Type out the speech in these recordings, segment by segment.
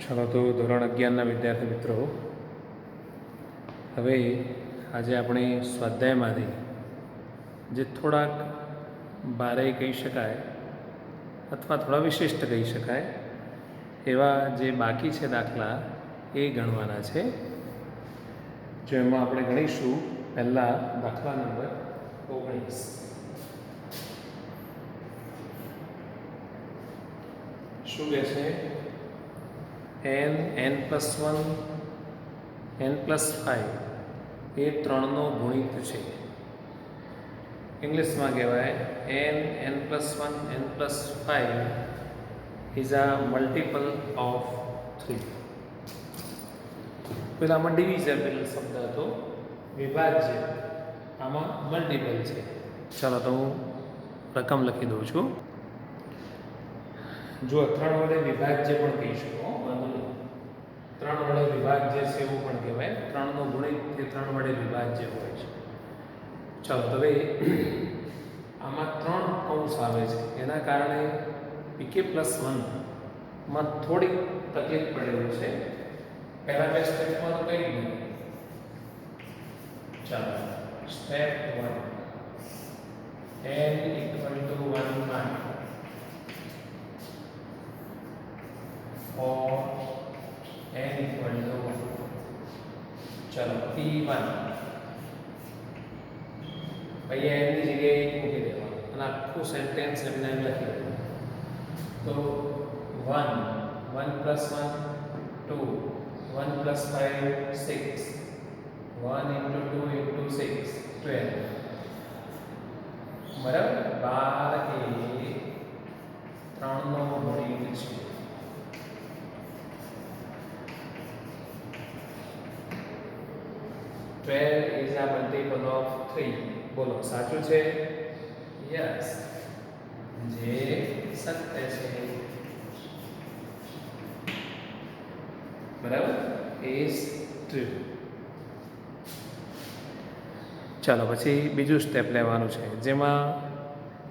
चलो तो ધોરણ 11ના વિદ્યાર્થી મિત્રો, હવે આજે આપણે સ્વાધ્યાયમાંથી જે થોડાક ભારે કહી શકાય અથવા થોડા વિશિષ્ટ કહી શકાય એવા જે બાકી છે દાખલા એ ગણવાના છે. જો એમાં આપણે ગણીશું પહેલાં દાખલા નંબર 19. શું કહે છે? n+1 n+5 એ 3નો ગુણિત છે. ઇંગ્લિશમાં કહેવાય n+1 n+5 is a multiple of 3. પેલામાં ડિવિઝેબલ શબ્દ હતો, વિભાજ્ય, આમાં મલ્ટિપલ છે. ચાલો તો હું રકમ લખી દઉં છું. જો 3 વડે વિભાજ્ય પણ કહી શકો, 3 વડે વિભાજ્ય છે એવું પણ કહેવાય. 3નો ગુણિત એ 3 વડે વિભાજ્ય હોય છે. ચાલો હવે આમાં 3 કૌંસ આવે છે, એના કારણે pk+1 માં થોડીક તકલીફ પડેલું છે. પહેલા બે સ્ટેપમાં તો કંઈ નહીં. ચાલો સ્ટેપ 1, n=1 or n=1. चलो P1 भैया n ની જગ્યાએ મૂકી દેવાનું અને આખું સેન્ટેન્સ એમને એમ લખી દેવાનું. તો 1 1+1 2 1+5 6 1 × 2 × 6 12 બરાબર. 12 એ 3નો ગુણિત છે. is a multiple of 3. બોલો સાચું છે? યસ, જે સત્ય છે. બરાબર, is true. ચાલો પછી બીજું સ્ટેપ લેવાનું છે, જેમાં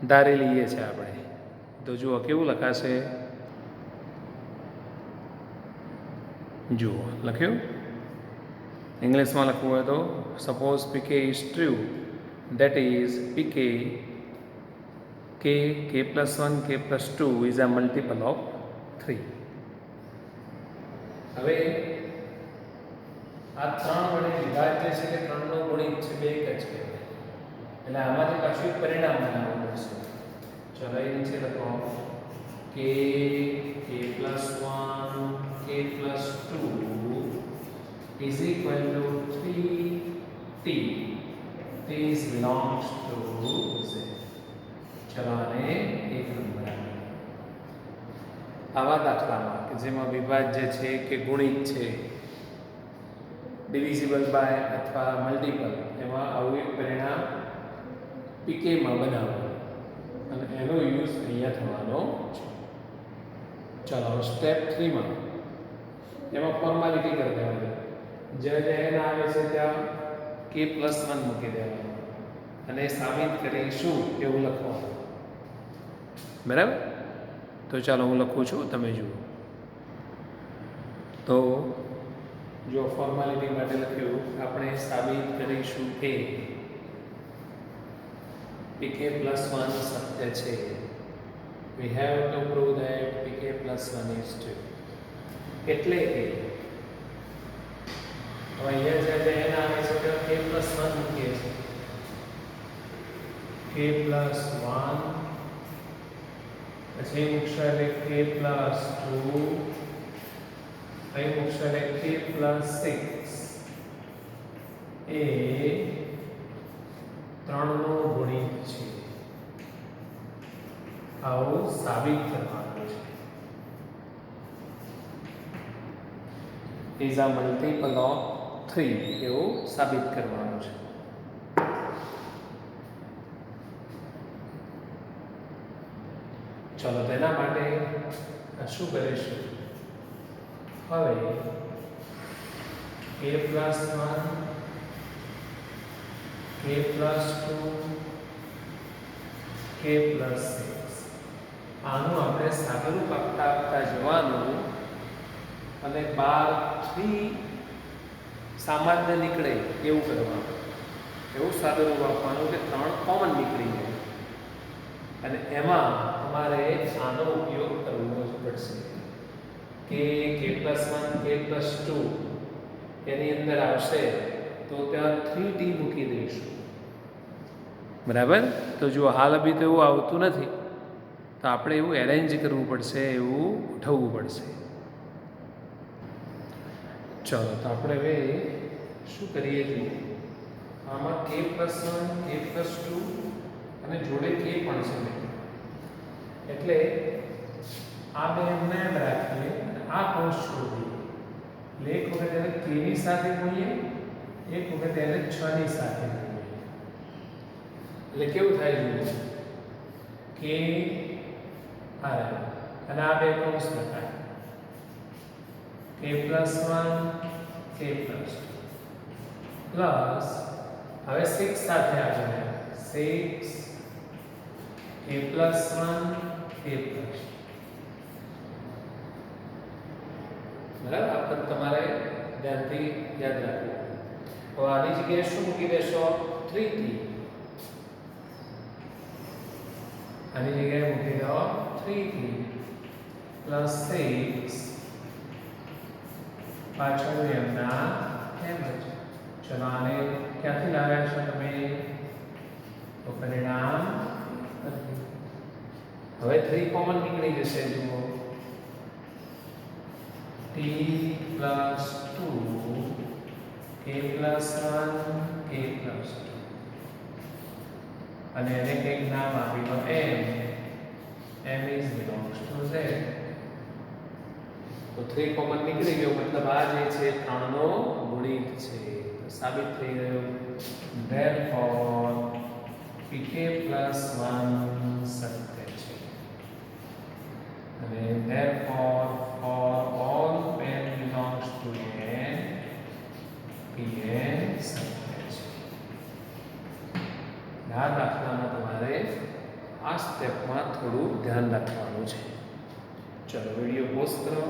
ધારી લઈએ છીએ આપણે. તો જુઓ કેવું લખાશે. જુઓ લખ્યું. ઇંગ્લિશમાં લખવું હોય તો suppose pk is true, that is pk k+1 k+2 is a multiple of 3. હવે આ 3 વડે વિભાજ્ય છે કે 3નો ગુણિત છે, બે એક જ કહેવાય. એટલે આમાંથી પાછું એક પરિણામ બનાવવું પડશે. ચલો એ નીચે લખો k+1 k+2 is equal to 3t. This belongs to Z. ચલો આને એક નંબર આપીએ. આવા દાખલામાં કે જેમાં વિભાજ્ય છે કે ગુણિત છે, ડિવિઝિબલ બાય અથવા મલ્ટિપલ, એમાં આવું એક પરિણામ પીકેમાં બનાવવું અને એનો યુઝ અહીંયા થવાનો છે. ચાલો સ્ટેપ 3માં એમાં ફોર્માલિટી કરી દેવાની. જ્યાં n આવે છે ત્યાં k+1 મૂકી દેવાનું અને સાબિત કરીશું એવું લખવાનું. બરાબર. તો ચાલો હું લખું છું, તમે જુઓ. તો જો ફોર્માલિટી માટે લખ્યું, આપણે સાબિત કરીશું કે pk+1 સત્ય છે. We have to prove that pk+1 is true. એટલે કે અહીંયા જે n આવે છે તે k+1 મૂકીએ છીએ. k+1 પછી મૂકશો એટલે k+2, અહીં મૂકશો એટલે k+6 એ 3નો ગુણિત છે. આવું સાબિત કરવાનું છે. is a multiple of 3 એવું સાબિત કરવાનું છે. ચલો તેના માટે શું કરીશું? હવે k+1 k+2 k+6 આનું આપણે સાદુરૂપ આપતા જવાનું બહાર 3 સામાન્ય નીકળે એવું કરવાનું, એવું સાદુરૂપ આપવાનું કે 3 કોમન નીકળી જાય, અને એમાં તમારે આનો ઉપયોગ કરવો પડશે કે k+1 k+2 એની અંદર આવશે તો ત્યાં 3t મૂકી દઈશું, બરાબર. તો જો હાલ અભી તો એવું આવતું નથી, તો આપણે એવું એરેન્જ કરવું પડશે, એવું ઉઠવવું પડશે. ચલો તો આપણે હવે શું કરીએ છીએ, આમાં k+1 k+2 અને જોડે k પણ છે, એટલે આ બે એમને એમ રાખીએ અને આ કૌંસ છોડી દઈએ, એટલે એક વખત એને k ની સાથે ગુણીએ, એક વખત એને 6 ની સાથે ગુણીએ, એટલે કેવું થાય છે k અને આ બે કૌંસ લખાય k+1 k+2 પ્લસ હવે 6 સાથે આપણે 6 k+1 k+2 બરાબર. આ પણ તમારે ધ્યાનથી યાદ રાખવું. હવે આની જગ્યાએ શું મૂકી દેશો, 3t, આની જગ્યાએ મૂકી દો 3t પ્લસ 6 પાછળ એમના એમ જ. ચલો આને ક્યાંથી લાવ્યા છો તમે, તો પરિણામ હવે 3 કોમન નીકળી જશે, જુઓ t+2 k+1 k+2 અને એને કંઈક નામ આપી દો m is belongs to z. તો 3 કોમન નીકળી ગયો, મતલબ આ જે છે 3 નો ગુણિત છે, તો સાબિત થઈ ગયું. therefore pk+1 સત્ય છે, અને therefore for all n belongs to n pn સત્ય છે. આ દાખલામાં તમારે આ સ્ટેપમાં થોડું ધ્યાન રાખવાનું છે. ચલો વિડીયો પોઝ કરો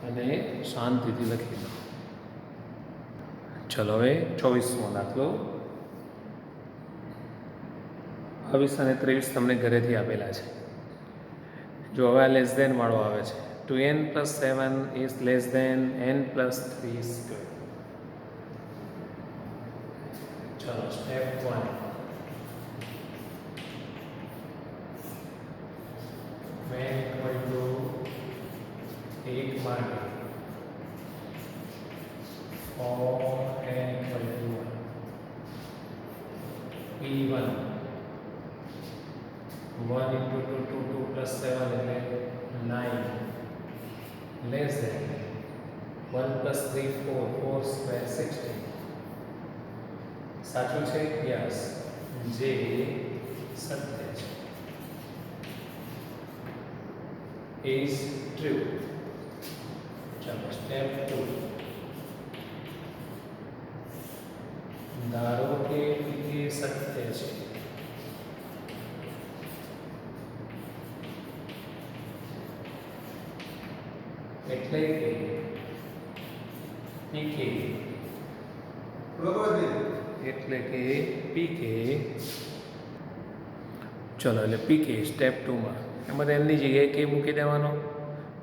અને શાંતિથી લખી લો. ચલો હવે 24મો દાખલો. 22 અને 23 તમને ઘરેથી આપેલા છે. જો હવે લેસ ધેન વાળો આવે છે, 2n+7 is less than n+3². ચલો સ્ટેપ 1, n = 8 માટે for n = 1 p1 1 × 2 2 + 7 એટલે 9 less than 1 + 3 4 4² 16. સાચું છે? યસ, જે સત્ય છે, is true. ચલો સ્ટેપ 2, ધારો કે pk સત્ય છે, એટલે કે pk એટલે કે pk, ચલો એટલે pk સ્ટેપ 2 માં એમાં એમની જગ્યાએ કે મૂકી દેવાનો,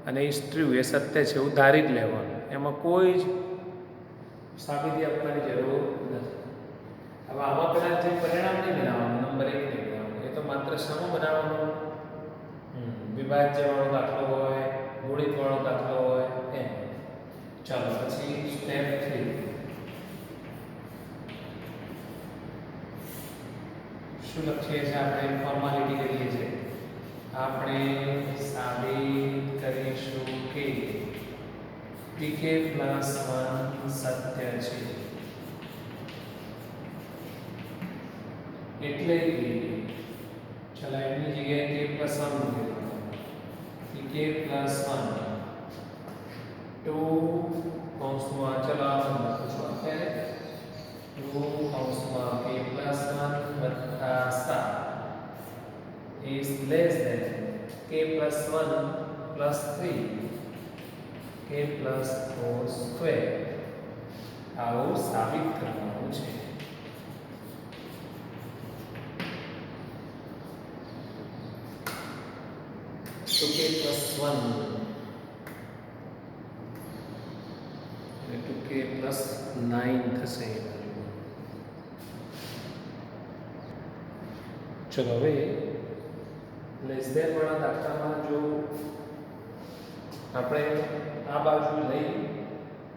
અને એ ટ્રુ એ સત્ય છે એવું ધારી જ લેવાનું, એમાં કોઈ જ સાબિતી આપવાની જરૂર નથી. હવે આમાં પહેલાં જે પરિણામ નહીં બનાવવાનું, નંબર 1 નહીં બનાવવાનું, એ તો માત્ર સમૂહ બનાવવાનો, વિભાજ્યવાળો દાખલો હોય, ગુણિતવાળો દાખલો હોય એમ. ચાલો પછી સ્ટેપ 3, શું લખીએ છીએ આપણે, ફોર્માલિટી કરીએ છીએ, આપણે સાબિત કરીશું કે pk+1 સત્ય છે, એટલે કે ચલો એની જગ્યાએ k+1 મૂકી દેવાનું, pk+1 2 કૌંસમાં, ચલો આ લખું છું અત્યારે 2 કૌંસમાં k+1 + 7 is less than k+1 + 3 k plus 4 square આવું સાબિત કરવાનું છે. તો k પ્લસ 1 એટલે k પ્લસ 9 થશે. ચલો હવે લેસ ધેન વાળા દાખલામાં જો આપણે આ બાજુ લઈ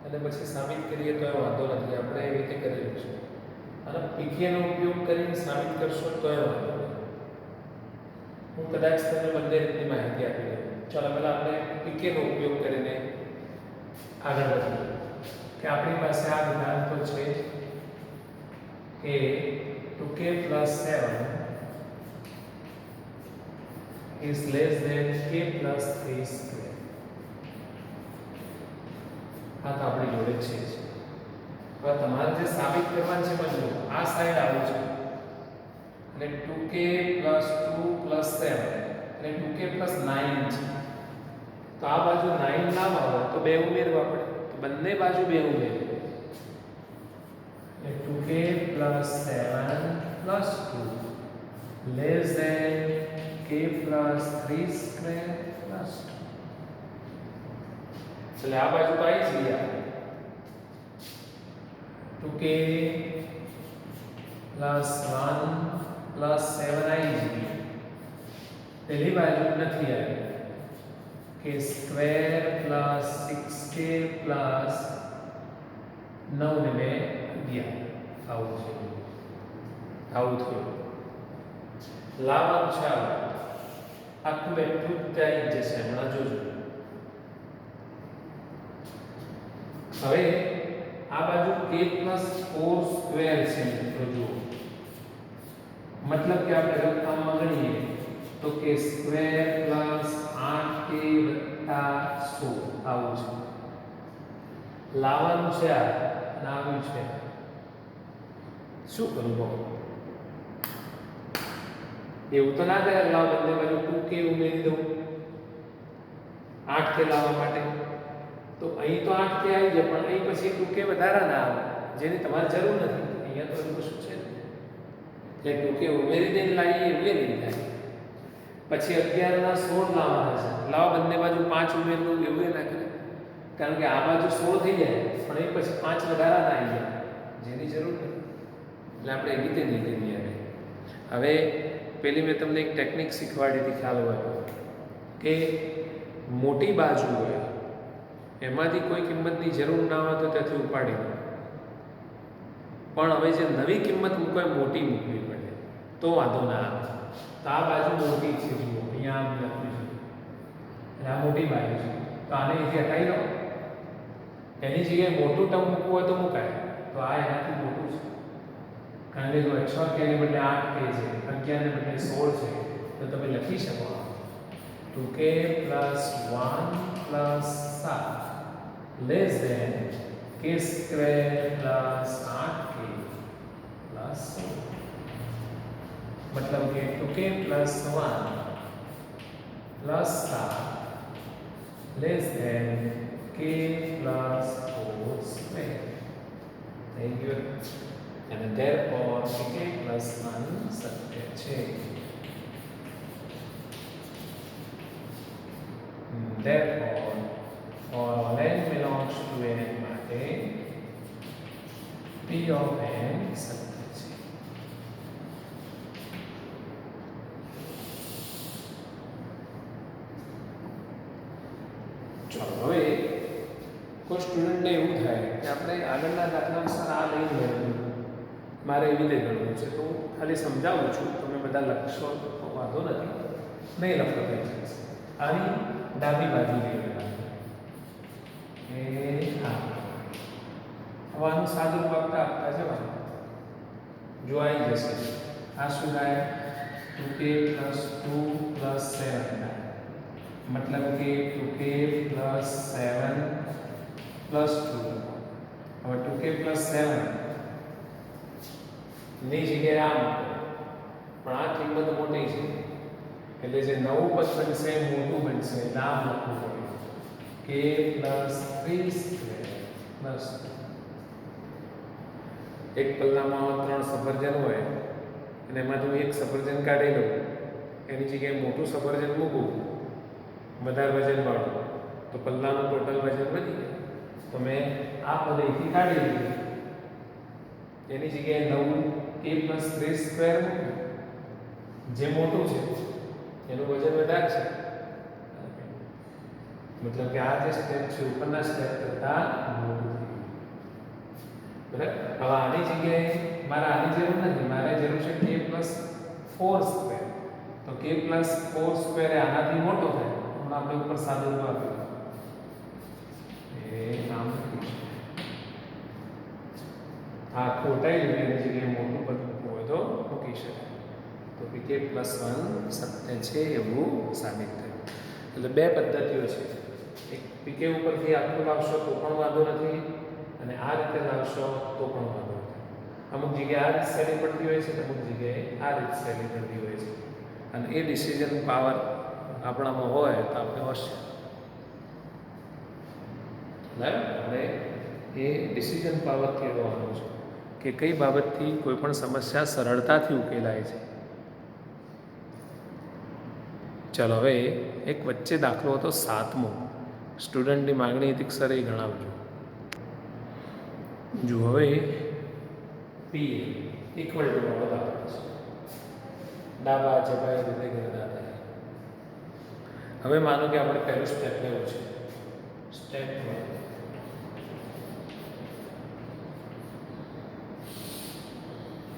અને પછી સાબિત કરીએ તો વાંધો નથી. આપણે એવી રીતે કરેલું છે અને પીકેનો ઉપયોગ કરીને સાબિત કરશો તો વાંધો નહીં. હું કદાચ તમને બંને રીતની માહિતી આપી દઉં. ચાલો પહેલાં આપણે પીકેનો ઉપયોગ કરીને આગળ વધીએ કે આપણી પાસે આ વિધાન તો છે કે 2k plus 7 is less than k plus 3 square. આ તો આપણી જોડે છે. હવે તમારે જે સાબિત કરવાનું છે સમજો. આ સાઈડ આવું છે એટલે 2k plus 2 plus 7 એટલે 2k plus 9 છે. તો આ બાજુ 9 ના આવે તો 2 ઉમેરવા પડે. તો બંને બાજુ 2 ઉમેરવા. એટલે 2k plus 7 plus 2 less than k plus 3 square plus 2. चले आ बाजू तो आई જ ગયા. 2k plus 1 plus 7 आई જ ગઈ. પહેલી બાજુ નથી આવી. k square plus 6k plus 9 ને 2 આવું છે. આવું થયું. લાવવાનું છે આખું બેઠું ત્યાં જશે. હમણાં જોજો. હવે આ બાજુ k plus 4 સ્ક્વેર છે મિત્રો. જુઓ મતલબ કે આપણે રકમમાં ગણીએ તો k સ્ક્વેર પ્લસ 8k વત્તા 16 આવું છે. લાવવાનું છે આ અને આવ્યું છે. શું કરું બહુ એવું તો ના થાય. લાવ બંને બાજુ 2k ઉમેરી દઉં 8k લાવવા માટે. તો અહીં તો 8k આવી જાય પણ અહીં પછી 2k વધારા ના આવે જેની તમારે જરૂર નથી. અહીંયા તો એવું કશું છે એટલે 2k ઉમેરી દઈને લાવીએ એવું નહીં થાય. પછી 11 ના 16 લાવવાના છે. લાવ બંને બાજુ 5 ઉમેરવું એવું ના કરે કારણ કે આ બાજુ 16 થઈ જાય પણ અહીં પછી 5 વધારા ના આવી જાય જેની જરૂર નથી. એટલે આપણે એવી રીતે નહીં કરીએ. હવે પેલી મેં તમને એક ટેકનિક શીખવાડી હતી. ખ્યાલ હોય કે મોટી બાજુ હોય એમાંથી કોઈ કિંમતની જરૂર ના હોય તો ત્યાંથી ઉપાડી દો. પણ હવે જે નવી કિંમત મૂકવા મોટી મૂકવી પડે તો વાંધો ના આવે. તો આ બાજુ મોટી છે. જુઓ અહીંયા આમ લખ્યું છે એટલે આ મોટી બાજુ છે. તો આને અહીંથી હટાવી દો. એની જગ્યાએ મોટું ટર્મ મૂકવું હોય તો મુકાય. તો આ એનાથી મોટું છે કારણ કે જો 6k ને બદલે 8k છે, 11 ને બદલે 16 છે તો તમે લખી શકો 2k plus 1 plus 7 less than k square plus 8k plus 16. मतलब कि 2k plus 1 plus 7 less than k plus 4 square. Thank you. And therefore k plus 1 સત્ય છે. Therefore for n belongs to n માટે p of n સત્ય છે. ચાલો હવે કોઈ સ્ટુડન્ટને એવું થાય કે આપણે આગળના દાખલામાં સર આ લઈ લેવું મારે એવી રીતે ગણવું છે તો ખાલી સમજાવું છું. તમે બધા લખશો તો વાંધો નથી. નહીં લખો થઈ જશે. આની ડાબી બાજુ લઈ લેવાની એ હા. હવે આનું સાદું આપતા આપતા જવાનું જો આવી જશે. આ શું થાય 2k plus 2 plus 7 मतलब कि 2k plus 7 plus 2. હવે 2k plus 7 ની જગ્યાએ આમ પણ આ કિંમત મોટી છે એટલે જે નવું પદ બનશે મોટું બનશે એટલે આમ લખવું પડે. k પ્લસ 3 સ્ક્વેર પ્લસ એક પલ્લામાં 3 સફરજન હોય અને એમાંથી હું એક સફરજન કાઢી લઉં, એની જગ્યાએ મોટું સફરજન મૂકું વધારે વજનવાળું, તો પલ્લાનું ટોટલ વજન વધી જાય. તો મેં આ પદ અહીંથી કાઢી લીધું, એની જગ્યાએ નવું k પ્લસ 3 સ્ક્વેર મૂક્યું, જે મોટું છે એનું વજન વધારે છે, મતલબ કે આ જે સ્ટેપ છે ઉપરના સ્ટેપ કરતાં મોટું થયું. બરાબર. હવે આની જગ્યાએ મારે આની જરૂર નથી, મારે જરૂર છે k પ્લસ 4 સ્ક્વેર. તો k પ્લસ 4 સ્ક્વેર એ આનાથી મોટો થાય. હમણાં આપણે ઉપર સાદું આપ્યું એ નામ આ ખોટાઈ જોઈએ, એની જગ્યાએ મોટું પદ મૂકવું હોય તો મૂકી શકાય. તો k પ્લસ 1 સત્ય છે એવું સાબિત થયું. એટલે બે પદ્ધતિઓ છે, એક pk ઉપરથી આખું લાવશો તો પણ વાંધો નથી, અને આ રીતે લાવશો તો પણ વાંધો નથી. અમુક જગ્યાએ આ રીત સહેલી પડતી હોય છે, અમુક જગ્યાએ આ રીત સહેલી પડતી હોય છે, અને એ ડિસિઝન પાવર આપણામાં હોય તો આપણે હોશિયાર. બરાબર. આપણે એ ડિસિઝન પાવર કહેવાનો છે કે કઈ બાબતથી કોઈ પણ સમસ્યા સરળતાથી ઉકેલાય છે. ચલો હવે એક વચ્ચે દાખલો હતો 7મો, સ્ટુડન્ટની માગણી હતી સર એ ગણાવજો. જો હવે પી ઇક્વલ ટુ વાળો દાખલો છે, ડાબા જબાય હૃદય ગરદાતા. હવે માનો કે આપણે પહેલું સ્ટેપ લેવું છે, સ્ટેપ 1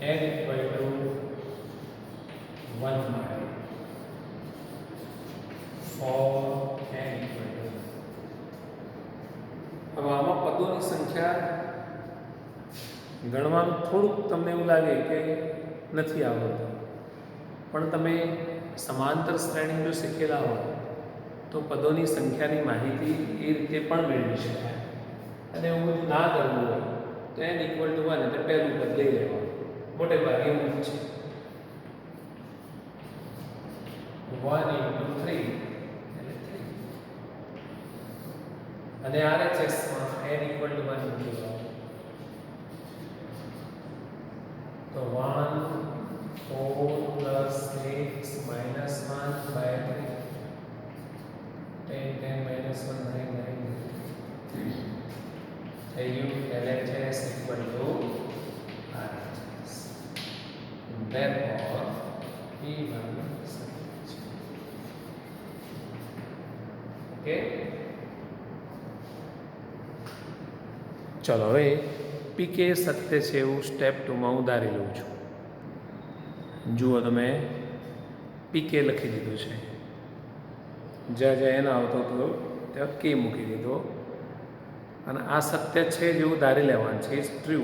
n ઇક્વલ ટુ 1 માટે for n ઇક્વલ ટુ. હવે આમાં પદોની સંખ્યા ગણવાનું થોડુંક તમને એવું લાગે કે નથી આવડતું, પણ તમે સમાંતર શ્રેણી જો શીખેલા હોય તો પદોની સંખ્યાની માહિતી એ રીતે પણ મેળવી શકાય. અને એવું બધું ના કરવું હોય તો n ઇક્વલ ટુ 1 એટલે પહેલું પદ લઈ લેવાનું, મોટે ભાગે એવું જ છે. 1 into 3 એટલે 3, અને RHS માં n ઇક્વલ ટુ 1 મૂકી દેવાનું. તો 1 4 plus 6 minus 1 by 3 10 10 minus 1 9 9 LHS equal to RHS. Therefore P1 okay. ચલો હવે પીકે સત્ય છે એવું સ્ટેપ 2માં હું ધારી લઉં છું. જુઓ તમે પીકે લખી દીધું છે, જ્યાં જ્યાં એનો આવતો હતો ત્યાં કે મૂકી દીધો, અને આ સત્ય છે જેવું ધારી લેવાનું છે, ઇઝ ટ્રુ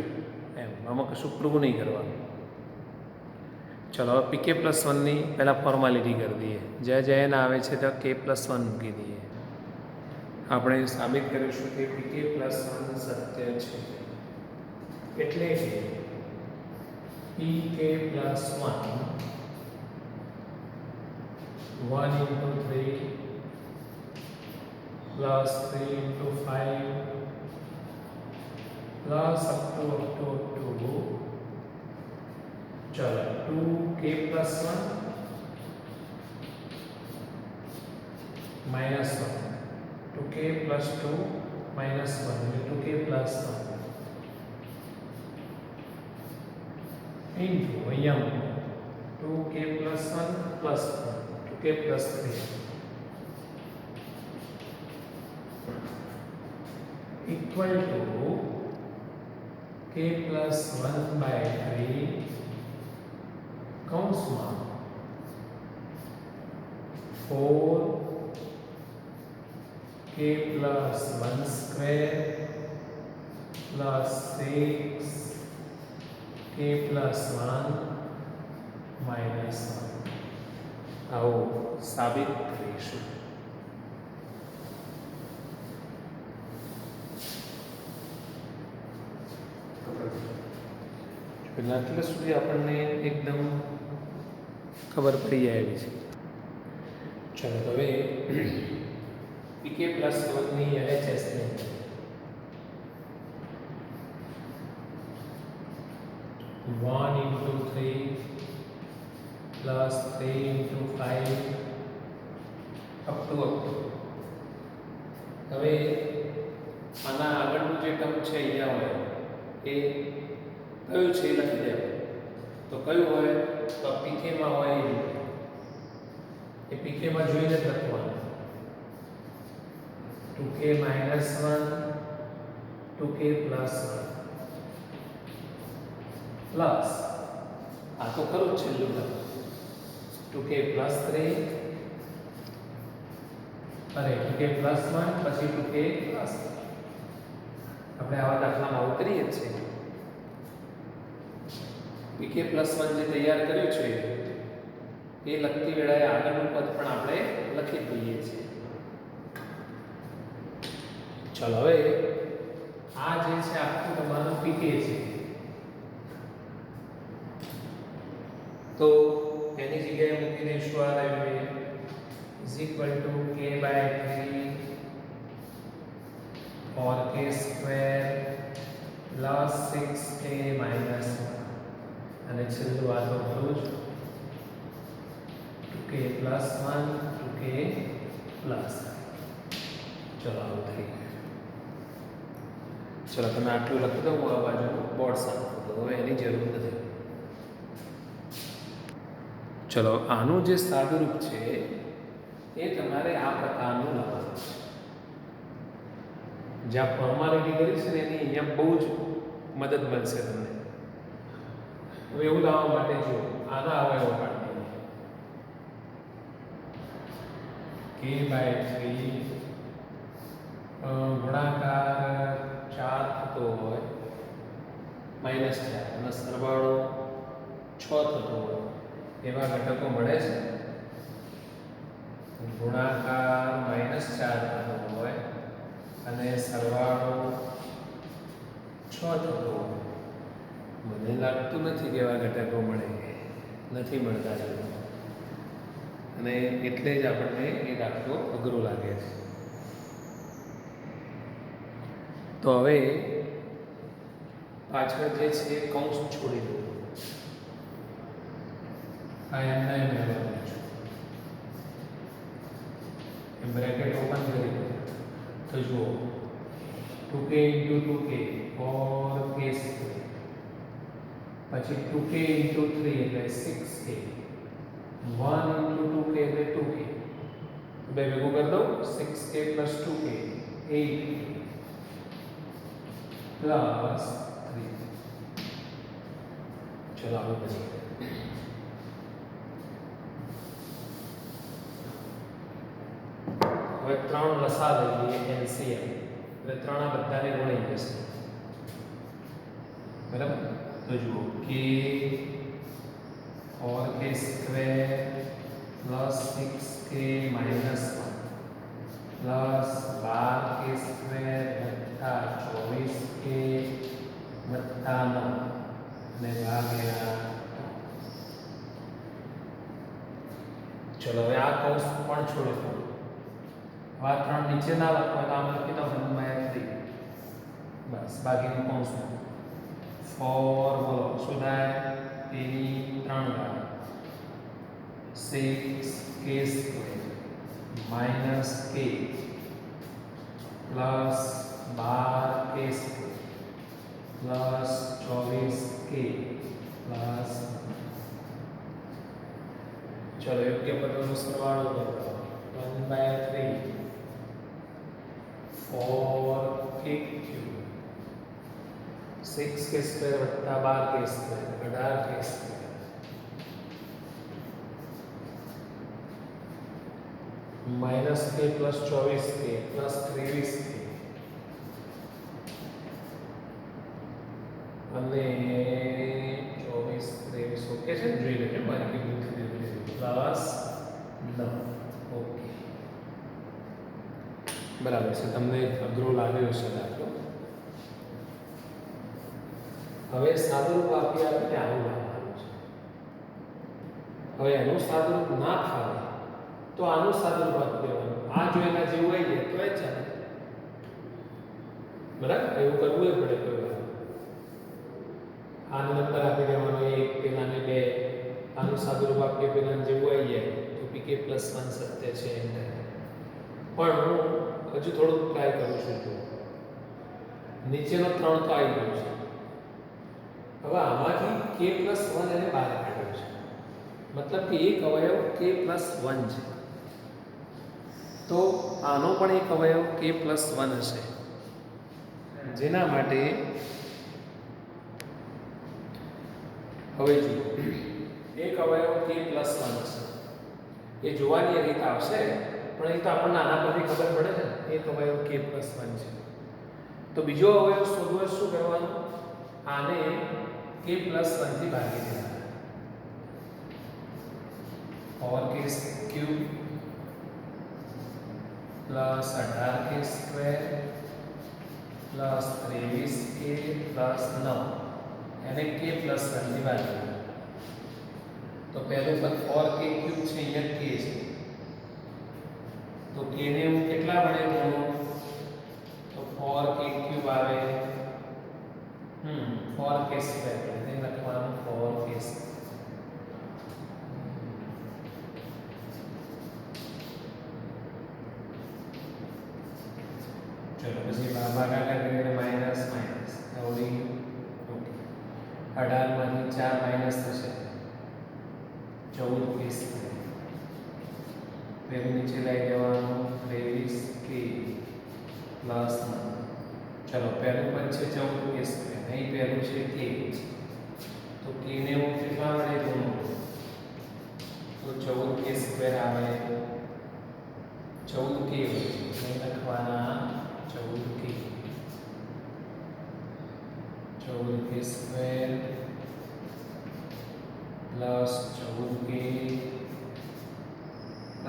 એમ, આમાં કશું પ્રૂવ નહીં કરવાનું. ચલો હવે પીકે પ્લસ 1ની પહેલાં ફોર્માલિટી કરી દઈએ, જ્યાં જ્યાં એના આવે છે ત્યાં કે પ્લસ 1 મૂકી દઈએ. આપણે સાબિત કરીશું કે પીકે પ્લસ 1 સત્ય છે, એટલે કે pk plus 1 1 into 3 plus 3 into 5 plus up to 2. चलो 2k plus 1 minus 1, 2k plus 2 minus 1 2k plus 1 into m 2k plus 1 plus 1 2k plus 3 equal to k plus 1 by 3 કૌંસમાં 4k plus 1 square plus 6k plus 1 minus 1. આવું સાબિત કરીશું. એટલે સુધી આપણને એકદમ ખબર પડી જાય એવી છે. ચાલો હવે પીકે પ્લસ 1 ની એલએચએસ ને 1 into 3 plus 3 into 5 up to હવે આના આગળનું જે ટર્મ છે અહીંયા હોય એ કયું છે એ લખી દે તો કયું હોય તો પીકેમાં હોય એ પીકેમાં જોઈને જ લખવાનું 2k minus 1 2k plus 1 plus આ તો ખરું જ છેલ્લું ટર્મ 2k plus 3 અરે 2k plus 1 પછી 2k plus 1 આપણે આવા દાખલામાં આવું કરીએ જ છીએ pk plus 1 જે તૈયાર કર્યું છે એ લખતી વેળાએ આગળનું પદ પણ આપણે લખી દઈએ છીએ ચલો હવે આ જે છે આખું તમારું pk છે તો એની જગ્યાએ મૂકી દઈશું આ રહ્યું is equal to k by 3 or k square plus 6k minus 1 અને છેલ્લું આ તો ખરું જ 2k plus 1 2k plus ચલો આવું થઈ ગયું ચલો તમે આટલું લખી દો હું આ બાજુ બોર્ડ સાફ કરી દઉં હવે એની જરૂર નથી ચલો આનું જે સાદુરૂપ છે એ તમારે આ પ્રકારનું લાવવાનું છે જ્યાં ફોર્માલિટી કરી છે ને એની અહીંયા બહુ જ મદદ મળશે તમને હવે એવું લાવવા માટે જો આના અવયવો કાઢી k by 3 ગુણાકાર 4 થતો હોય -4 અને સરવાળો 6 થતો હોય એવા ઘટકો મળે છે ગુણાકાર -4 થતો હોય અને સરવાળો 6 થતો હોય મને લાગતું નથી કે એવા ઘટકો મળે નથી મળતા છે અને એટલે જ આપણને એ દાખલો અઘરો લાગે છે તો હવે પાછળ જે છે કૌંસ છોડી દો આ એમના એમ લેવાનું છે એમ બ્રેકેટ ઓપન કરી દો તો જુઓ 2k into 2k 4k square પછી 2k into 3 એટલે 6k 1 into 2k એટલે 2k બે ભેગું કરી દો 6k plus 2k 8k plus 3 ચલો આપણે પછી હવે 3 લસા લઈએ LCM એટલે 3 આ બધાને ગુણી જશે બરાબર તો જુઓ k 4k square plus 6k minus 1 plus 12k square વત્તા 24k વત્તા 9 અને ભાગ્યા ચલો હવે આ કૌંસ પણ છોડી દો આ 3 નીચે ના લખો તો આમ લખી દો 1/3 બસ બાકીનું કૌંસ 4 બોલો શું થાય તેની 3 વાર 6k square minus k plus 12k square plus 24k plus ચલો યોગ્ય પદોનો સરવાળો કરો 1/3 4k cube 6k square વત્તા 12k square 18k square minus k plus 24k plus 23k અને 24 23 ઓકે છે જોઈ લેજો મારી કે ભૂલ થઈ ગઈ પ્લસ 9 ઓકે બરાબર છે તમને અઘરો લાગ્યો છે દાખલો હવે સાદુરૂપ આપી આપણે આવું લખવાનું છે હવે એનું સાદુરૂપ ના થાય તો આનું સાદુરૂપ આપી દેવાનું આ જો એના જેવું આવી જાય તો એ ચાલે, બરાબર? એવું કરવું એ પડે કોઈ વાર. આનો નંબર આપી દેવાનો 1, પેલાને 2, આનું સાદુરૂપ આપીએ પેલાને જેવું આવી જાય તો pk + 1 સત્ય છે એમ થાય. પણ હું હજુ થોડુંક ટ્રાય કરું છું. તો નીચેનો 3 તો આવી ગયો છે. હવે આમાંથી k + 1 એને બહાર કાઢ્યો છે, મતલબ કે એક અવયવ k + 1 છે. તો આનો પણ એક અવયવ k + 1 હશે, જેના માટે હવે જુઓ એક અવયવ k + 1 હશે. એ જોવાની રીત આવશે, પણ એ તો આપણને આના પરથી ખબર પડે છે. એક અવયવ k + 1 છે. તો બીજો અવયવ શોધવો શું કરવાનું? આને k + 1 થી ભાગી દેવાના. 4k³ + 18k² + 23k + 9 એને k + 1 થી ભાગી. તો પહેલું પદ 4k³ છે, અહીંયા k છે, તો k ને હું કેટલા વડે ગુણું? તો 4k³ આવે 4k² એટલે લખવાનું 4k². ચલો પછી ભાગાકાર કરીને માઈનસ માઈનસ ઓકે. 18 માંથી 4 માઈનસ થશે 14k². પેલું નીચે લઈ જવાનું 23k + 9. ચલો પહેલું પદ છે 14k², અહીં પહેલું છે k, તો k ને હું કેટલા વડે ગુણું? તો 14k² આવે 14k વડે લખવાના 14k. 14k² + 14k + 0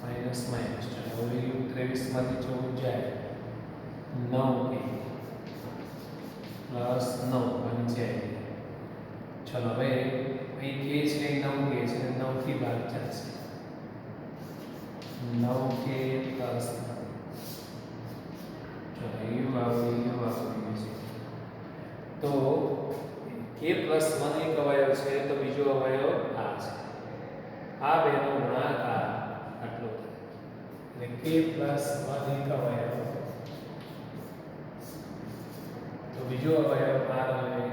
minus minus. ચલો હવે 23 માંથી 14 જાય 9k + 9 અને જાય. ચલો હવે અહીં k છે, 9k છે, 9 થી ભાગ ચાલશે 9k + 9. ચલો એવું આવ્યું છે. તો k + 1 એક અવયવ છે, તો બીજો અવયવ આ છે. આ બેનો ગુણાકાર આટલો થાય એટલે k + 1 એક અવયવ. તો બીજો અવયવ આ રહે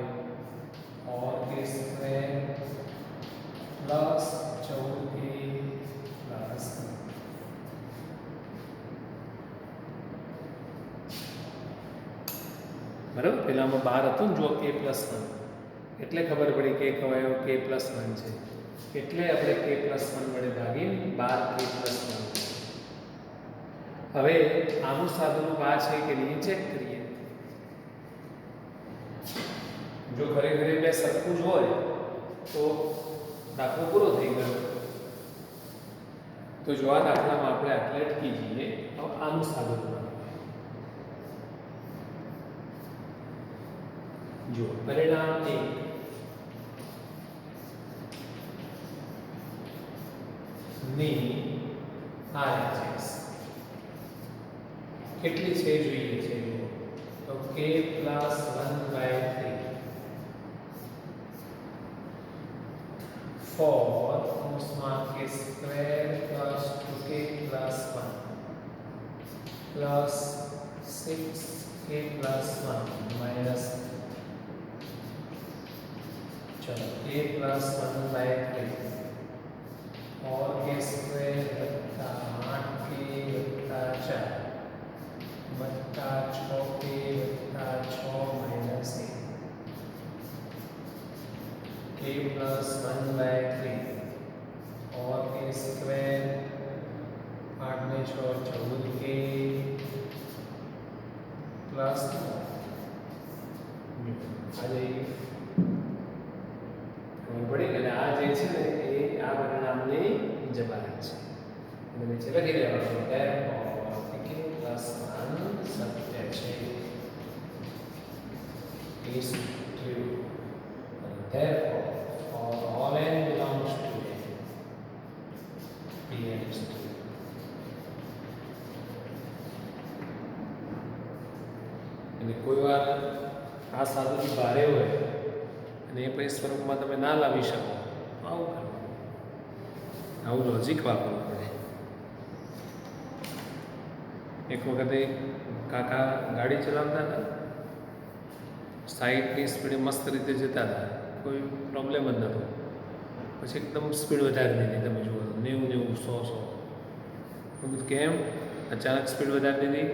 4k² + 14k + 9. બરાબર? પેલામાં 12 હતું ને, જો k + 1 એટલે ખબર પડી કે એક અવયવ k + 1 છે, એટલે આપણે k + 1 વડે ભાગી 12k + 1. હવે આનું સાદુરૂપ આ છે કે નહીં ચેક કરીએ. જો ખરેખર બે સરખું જ હોય તો દાખલો પૂરો થઈ ગયો. તો જો આ દાખલામાં આપણે આટલે અટકી જઈએ. તો આનું સાદુરૂપ જો પરિણામ 1 ની RHS કેટલી છે જોઈએ છે. તો k + 1/3 4 k² + 2k + 1 plus 6k plus 1 minus चलो k plus 1 by 3 और k square बट्टा 8k बट्टा 4 बट्टा 6k बट्टा 6 minus 1 k plus 1 by 3 और k square 8 में 6 14k प्लस आ जाएगी बड़ी गले आ जे છે ને એ આ પરિણામની જવાબ છે એટલે નીચે લખી દેવાનું f k plus 1 સત્ય છે is true and therefore for all n belongs to a p is true અને કોઈ વાર આ સાધુથી ભારે હોય અને એ પછી સ્વરૂપમાં તમે ના લાવી શકો તો આવું કરવાનું, આવું લોજિક વાપરવું પડે. એક વખતે કાકા ગાડી ચલાવતા હતા, સાઈડની સ્પીડે મસ્ત રીતે જતા હતા, કોઈ પ્રોબ્લેમ જ નહોતો. પછી એકદમ સ્પીડ વધારી દીધી, તમે જુઓ 90, 90, 100. કેમ અચાનક સ્પીડ વધારી દીધી?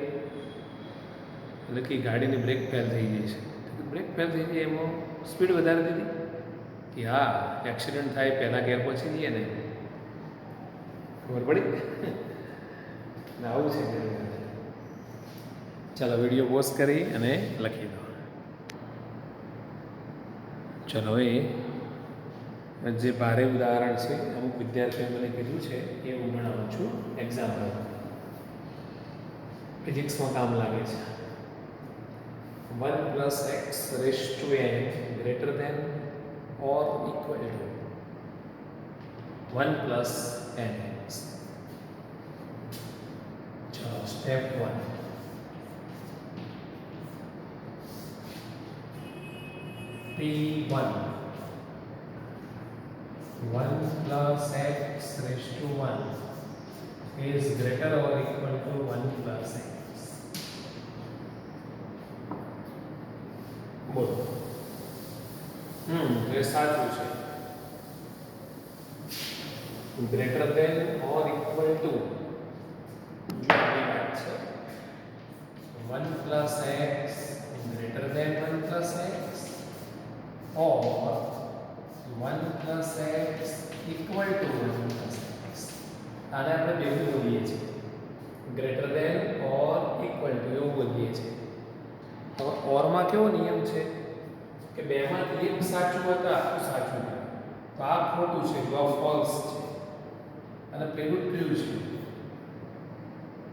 એટલે કે ગાડીની બ્રેક ફેલ થઈ ગઈ છે. બ્રેક ફેલ થઈ ગઈ એમાં સ્પીડ વધારી દીધી કે હા એક્સિડન્ટ થાય પહેલાં ઘેર પહોંચી જઈએ ને. ખબર પડી ને? આવું છે. ચાલો વિડીયો પોઝ કરી અને લખી દો. ચલો એ જે ભારે ઉદાહરણ છે અમુક વિદ્યાર્થીઓએ મને કીધું છે એ હું ભણાવું છું. એક્ઝામ્પલ ફિઝિક્સમાં કામ લાગે છે. 1 + x raised to n greater than or equal to 1 + nx. ચલો step 1. P1 1 + x raised to 1 is greater or equal to 1 + x. બોલો. એ સાચું છે. Greater than or equal to વાત છે 1 + x greater than 1 + x or 1 + x equal to 1 + x. આને આપણે ભેગું બોલીએ છીએ, greater than or equal to એવું બોલીએ છીએ. હવે ઓરમાં કેવો નિયમ છે કે બેમાંથી એક સાચું હોય તો આખું સાચું હોય, તો આ ખોટું છે તો આ ફોલ્સ છે અને પેલું ટ્રુ છે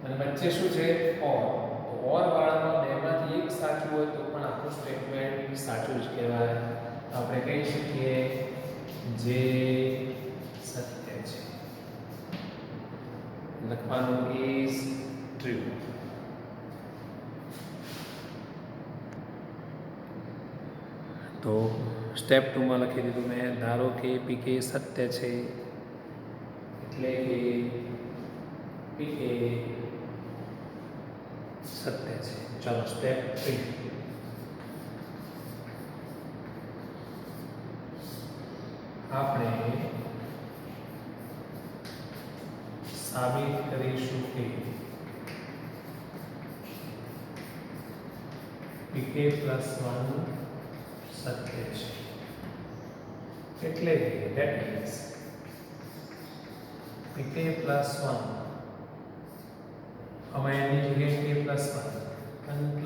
અને વચ્ચે શું છે ઓર. તો ઓર વાળામાં બેમાંથી એક સાચું હોય તો પણ આખું સ્ટેટમેન્ટ સાચું જ કહેવાય. આપણે કહી શકીએ જે સત્ય છે. લખવાનું ઇઝ ટ્રુ. તો સ્ટેપ 2માં લખી દીધું મેં. ધારો કે પીકે સત્ય છે એટલે કે પીકે સત્ય છે. ચાલો સ્ટેપ 3. આપણે સાબિત કરીશું કે પીકે +1 સત્ય છે. એટલે that means pk +1 હવે એની જગ્યાએ k +1 1 +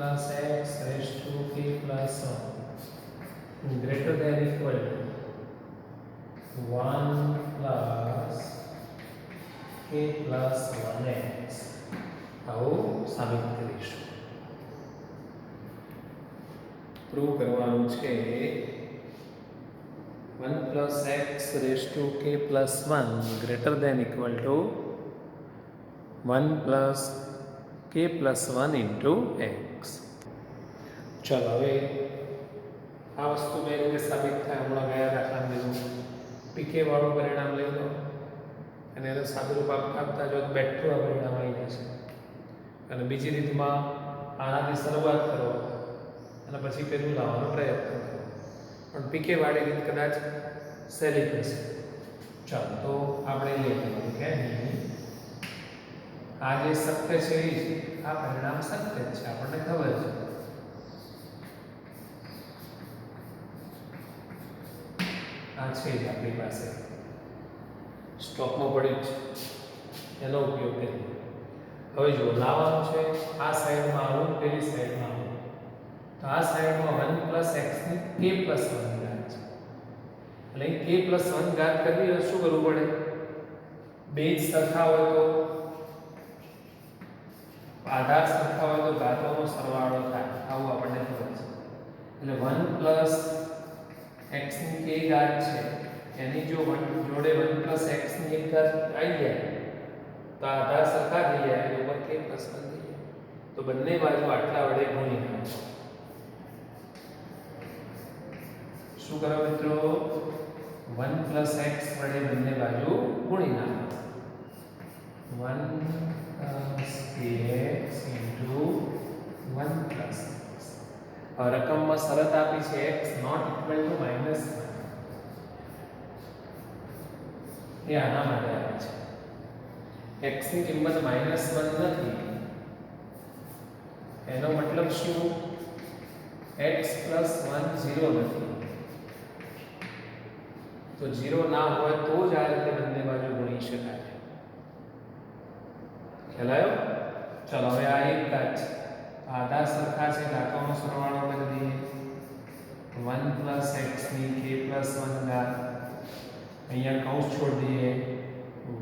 x raised to k +1 greater than equal to 1 + k + 1x. આવું સાબિત કરીશું. પ્રૂવ કરવાનું છે 1 + x raised to k + 1 greater than equal to 1 + k + 1 into x. ચલો હવે આ વસ્તુ બે રીતે સાબિત થાય. હમણાં ગયા દાખલામાં લીધું પીકે વાળું પરિણામ લઈ લો અને એને સાદુરૂપ આપતા જો બેઠું આ પરિણામ આવી જશે. અને બીજી રીતમાં આનાથી શરૂઆત કરો અને પછી પેલું લાવવાનો પ્રયત્ન કરો, પણ પીકે વાળી રીત કદાચ સહેલી થશે. ચાલો તો આપણે લઈ લઈએ કે આ જે સત્ય છે આ પરિણામ સત્ય છે, આપણને ખબર છે. આ છે જ આપણી પાસે સ્ટોકમાં પડ્યું છે, એનો ઉપયોગ કરીએ. હવે જો લાવવાનું છે આ સાઈડમાં આવું, પેલી સાઈડમાં આવું. તો આ સાઈડમાં 1 + x ની k + 1 ઘાત છે. એટલે k + 1 ઘાત કરવી હોય શું કરવું પડે? બે જ સરખા હોય તો આધાર સરખા હોય તો ઘાતોનો સરવાળો થાય, આવું આપણને ખબર છે. એટલે 1 + x ની k ઘાત છે એની જો જોડે 1 + x ની એક ઘાત આવી જાય તો આધાર સરખા થઈ જાય એટલે ઉપર k + 1 થઈ જાય. તો બંને બાજુ આટલા વડે ગુણી નાખો. શું કરો મિત્રો? 1 + x વડે બંને બાજુ ગુણી નાખો. 1 + kx * 1 + x. હવે રકમમાં શરત આપી છે x ≠ -1. એ આના માટે આવે છે. x ની કિંમત -1 નથી. એનો મતલબ શું? x + 1 0 નથી. તો 0 ના હોય તો જ આ રીતે બંને બાજુ ગુણી શકાય. ખ્યાલ આવ્યો? ચલો હવે આ એક જ છે. આધા સરખા છે, દાખલાનો સરવાળો કરી દઈએ. 1 + x ની k + 1 ઘાત. અહીંયા કૌંસ છોડી દઈએ.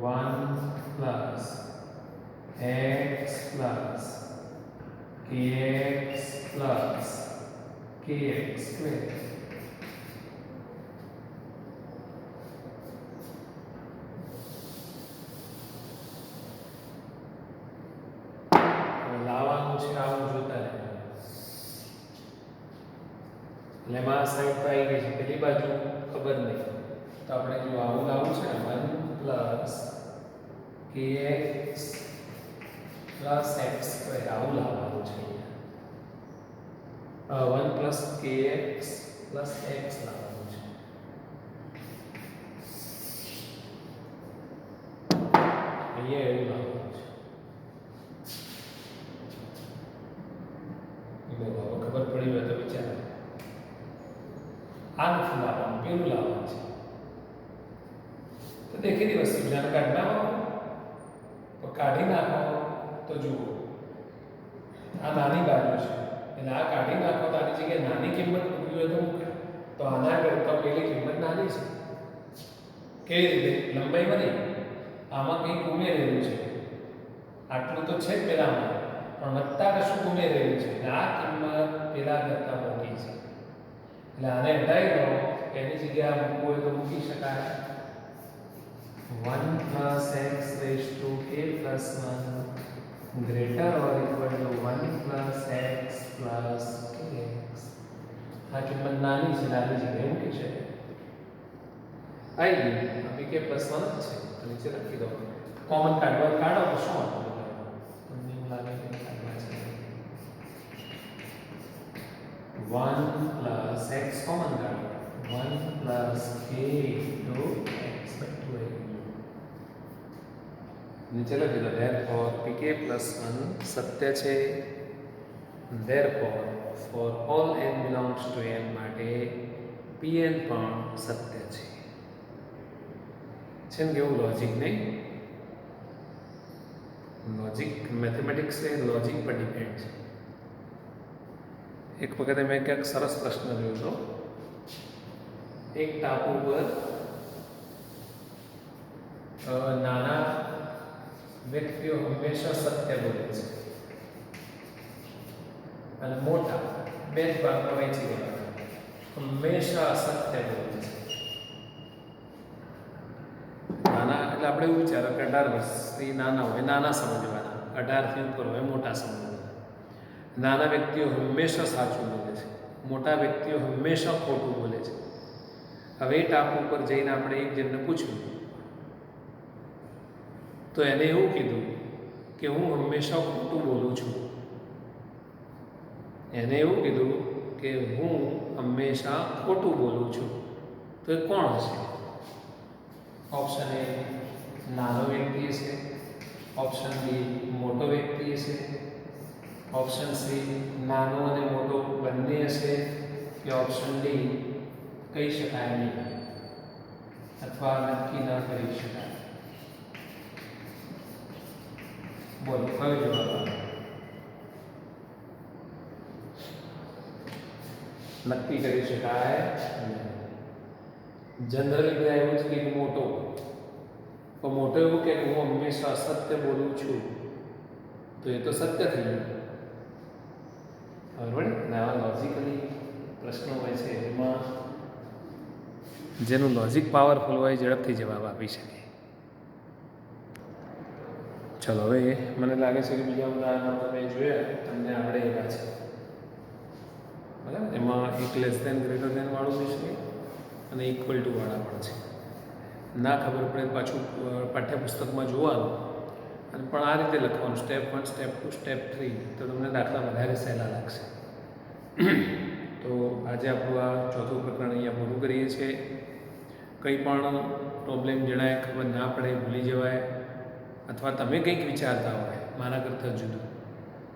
1 + x + kx + kx². લાવવાનું છે આવું જોતા રહે. એટલે એમાં સાઈડ પર આવી ગઈ છે, પેલી બાજુ ખબર નહીં. તો આપણે જો આવું લાવવું છે ને 1 + kx + x² આવું લાવવાનું છે. 1 + kx + x લાવવાનું છે. અહીંયા એવું લાવવાનું છે. ખબર પડી હોય તો વિચારો. આ નથી લાવવાનું, પેલું લાવવાનું છે. તો દેખીતી વસ્તુ જાણ કાઢી નાખો તો કાઢી નાખો. તો જુઓ આ નાની બાજુ છે એટલે આ કાઢી નાખો તો આની જગ્યાએ નાની કિંમત મૂકવી હોય તો મૂકે. તો આના કરતાં પેલી કિંમત નાની છે. કેવી રીતે? લંબાઈ બની, આમાં કંઈક ઉમેરેલું છે. આટલું તો છે જ પેલામાં, પણ વત્તા કશું ઉમેરેલું છે. આ કિંમત પેલા કરતાં મોટી છે. એટલે આને હટાવી દો. એની જગ્યાએ મૂકવું હોય તો મૂકી શકાય. 1 + x raised to k + 1 greater or equal to 1 + x + kx. આ કિંમત નાની છે, નાની જગ્યાએ મૂકી છે. આવી ગઈ. આ pk + 1 જ છે. નીચે લખી દો. કોમન કાઢવા કાઢો તો શું હતું? તમને એવું લાગે કે કાઢવા છે. 1 + x કોમન કાઢો. 1 + k * x/2. નીચે લખી દો. therefore pk + 1 સત્ય છે. therefore for all n belongs to n માટે pn પણ સત્ય છે. છે ને કેવું લોજિક નહીં? લોજિક મેથેમેટિક્સ એ લોજિક પર ડિપેન્ડ છે. એક વખતે મેં ક્યાંક સરસ પ્રશ્ન જોયો હતો. એક ટાપુ પર નાના વ્યક્તિઓ હંમેશા સત્ય બોલે છે અને મોટા બે જ ભાગમાં વહેંચી દેવાના હંમેશા અસત્ય બોલે છે. નાના એટલે આપણે એવું વિચારો કે 18 વર્ષથી નાના હોય નાના સમજવાના, 18થી ઉપર હોય મોટા સમજવાના. નાના વ્યક્તિઓ હંમેશા સાચું બોલે છે, મોટા વ્યક્તિઓ હંમેશા ખોટું બોલે છે. હવે એ ટાપુ ઉપર જઈને આપણે એક જણને પૂછ્યું તો એને એવું કીધું કે હું હંમેશા ખોટું બોલું છું. એને એવું કીધું કે હું હંમેશા ખોટું બોલું છું. તો એ કોણ હશે? ઓપ્શન એ નાનો વ્યક્તિ હશે, ઓપ્શન બી મોટો વ્યક્તિ હશે, ઓપ્શન સી નાનો અને મોટો બંને હશે, કે ઓપ્શન ડી કહી શકાય નહીં અથવા નક્કી ન કરી શકાય. બોલો કયો જવાબ આવે? નક્કી કરી શકાય. જનરલી બધા એવું જ કે મોટો, તો મોટો એવું કે હું હંમેશા અસત્ય બોલું છું, તો એ તો સત્ય થઈ ગયું. બરાબર ને? આવા લોજિકલી પ્રશ્નો હોય છે એમાં જેનું લોજિક પાવરફુલ હોય ઝડપથી જવાબ આપી શકે. ચલો હવે મને લાગે છે કે બીજા ઉદાહરણો તમે જોયા તમને આવડે એવા છે. બરાબર? એમાં એક લેસ ધેન ગ્રેટર ધેન વાળું બી છે અને ઇક્વલ ટુવાળા પણ છે. ના ખબર પડે પાછું પાઠ્યપુસ્તકમાં જોવાનું અને પણ આ રીતે લખવાનું સ્ટેપ 1, સ્ટેપ 2, સ્ટેપ 3, તો તમને દાખલા વધારે સહેલા લાગશે. તો આજે આપણું આ ચોથું પ્રકરણ અહીંયા પૂરું કરીએ છીએ. કંઈ પણ પ્રોબ્લેમ જણાય, ખબર ના પડે, ભૂલી જવાય, અથવા તમે કંઈક વિચારતા હોય મારા કરતાં જુદું,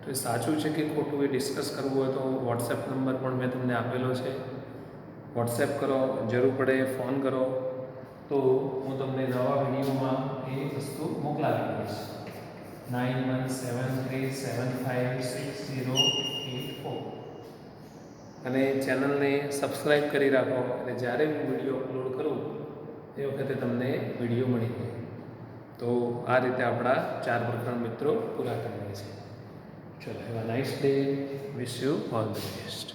તો એ સાચું છે કે ખોટું એ ડિસ્કસ કરવું હોય તો વોટ્સએપ નંબર પણ મેં તમને આપેલો છે. વોટ્સએપ કરો, જરૂર પડે ફોન કરો, તો હું તમને નવા વિડીયોમાં એ વસ્તુ મોકલાવી દઈશ. 9173756084 અને ચેનલને સબસ્ક્રાઈબ કરી રાખો અને જ્યારે હું વિડીયો અપલોડ કરું એ વખતે તમને વિડીયો મળી જાય. તો આ રીતે આપણા 4 પ્રકરણ મિત્રો પૂરા કરીએ છીએ. ચલો, have a nice day. Wish you all the best.